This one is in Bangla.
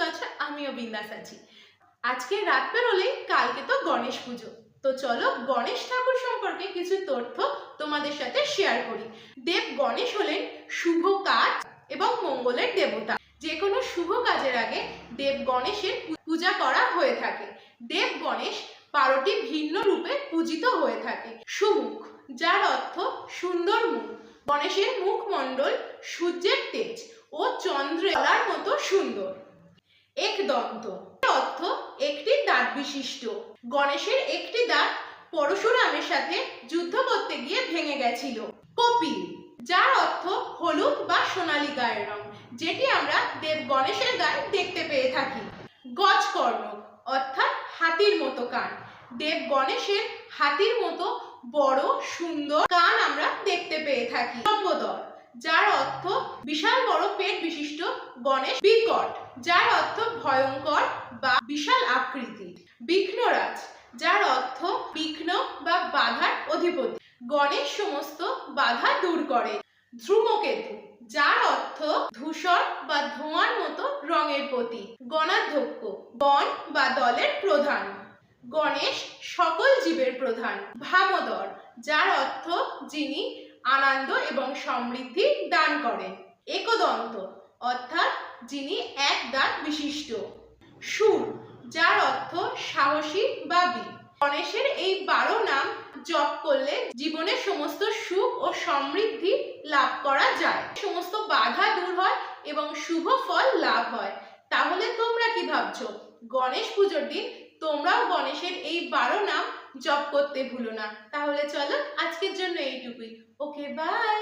আছো? আমিও বিন্দাস আছি। আজকে রাত পেরোলেই কালকে তো গণেশ পুজো। তো চলো গণেশ ঠাকুর সম্পর্কে কিছু তথ্য তোমাদের সাথে শেয়ার করি। দেব গণেশ হলেন শুভ কাজ এবং মঙ্গলের দেবতা। যে কোনো শুভ কাজের আগে দেব গণেশের পূজা করা হয়ে থাকে। দেব গণেশ 12টি ভিন্ন রূপে পূজিত হয়ে থাকে। সুমুখ, যার অর্থ সুন্দর মুখ। গণেশের মুখমণ্ডল সূর্যের তেজ ও চন্দ্রের মতো সুন্দর। একদন্ত, অর্থ একটি দাঁত বিশিষ্ট। গণেশের একটি দাঁত পরশুরামের সাথে যুদ্ধ করতে গিয়ে ভেঙে গেছিল। কপিল, যার অর্থ হলুদ বা সোনালী গায়ের রং, যেটি আমরা দেব গণেশের গায়ে দেখতে পেয়ে থাকি। গজকর্ণ, অর্থাৎ হাতির মতো কান। দেব গণেশের হাতির মতো বড় সুন্দর কান আমরা দেখতে পেয়ে থাকি। লম্বোদর, যার অর্থ বিশাল বড় পেট বিশিষ্ট গণেশ। বিকট, যার অর্থ ভয়ঙ্কর বা বিশাল আকৃতি। বিঘ্নরাজ, যার অর্থ বিঘ্ন বা বাধার অধিপতি। গণেশ সমস্ত বাধা দূর করে। ধূমকেতু, যার অর্থ ধূসর বা ধোঁয়ার মতো রঙের প্রতীক। গণাধ্যক্ষ, গণ বা দলের প্রধান। গণেশ সকল জীবের প্রধান। ভামোদর, যার অর্থ যিনি আনন্দ এবং সমৃদ্ধি দান করেন। একদন্ত, অর্থাৎ যিনি এক দাঁত বিশিষ্ট। শূর, যার অর্থ সাহসী বা বীর। গণেশের এই 12 নাম জপ করলে জীবনের সমস্ত সুখ ও সমৃদ্ধি লাভ করা যায়, সমস্ত বাধা দূর হয় এবং শুভ ফল লাভ হয়। তাহলে তোমরা কি ভাবছো? গণেশ পুজোর দিন তোমরাও গণেশের এই 12 নাম জপ করতে ভুলো না। তাহলে চলো আজকের জন্য এইটুকুই। ওকে, বাই।